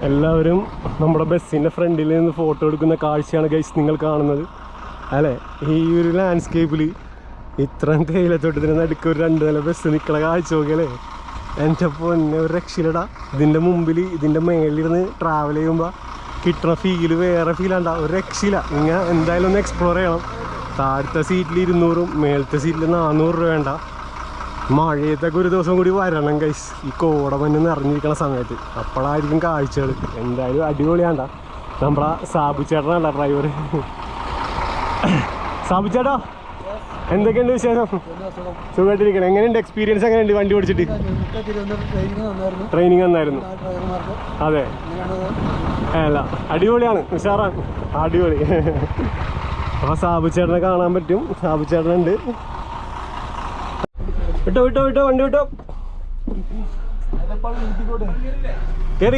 എല്ലാവരും നമ്മുടെ ബസ്സിൻ്റെ ഫ്രണ്ടിൽ നിന്ന് ഫോട്ടോ എടുക്കുന്ന കാഴ്ചയാണ് ഗൈസ് നിങ്ങൾ കാണുന്നത് അല്ലേ. ഈ ഒരു ലാൻഡ്സ്കേപ്പിൽ ഇത്രയും തേയിലത്തോട്ടത്തിന് നടുക്ക് ഒരു 2 നില ബസ് നിൽക്കണ കാഴ്ച നോക്കിയല്ലേ. എൻ്റെ പൊന്നെ ഒരു രക്ഷയിലടാ. ഇതിൻ്റെ മുമ്പിൽ ഇതിൻ്റെ മേലിരുന്ന് ട്രാവൽ ചെയ്യുമ്പോൾ കിട്ടുന്ന ഫീല് വേറെ ഫീലാണ്ടാ. ഒരു രക്ഷയില്ല. നിങ്ങൾ എന്തായാലും ഒന്ന് എക്സ്പ്ലോർ ചെയ്യണം. താഴത്തെ സീറ്റിൽ 200 മേലത്തെ സീറ്റിൽ 400 രൂപ വേണ്ട. മഴയത്തൊക്കെ ഒരു ദിവസം കൂടി വരണം ഗൈസ്, ഈ കോടമഞ്ഞ് നിറഞ്ഞിരിക്കണ സമയത്ത്. അപ്പോഴായിരിക്കും കാഴ്ചകൾ. എന്തായാലും അടിപൊളിയാണ്ട. നമ്മുടെ സാബു ചേട്ടനാണ്ട ഡ്രൈവർ. സാബു ചേട്ടാ, എന്തൊക്കെയുണ്ട് വിശേഷം? സുഖമായിട്ടിരിക്കണം. എങ്ങനെയുണ്ട് എക്സ്പീരിയൻസ്? എങ്ങനെയുണ്ട് വണ്ടി ഓടിച്ചിട്ട്? ട്രെയിനിങ് വന്നായിരുന്നു. അതെ, അല്ല അടിപൊളിയാണ്, ഉഷാറാണ്, അടിപൊളി. അപ്പോൾ സാബു ചേട്ടനെ കാണാൻ പറ്റും. സാബു ചേട്ടനുണ്ട്. വിട്ടോ വണ്ടി വിട്ടോ. കേറി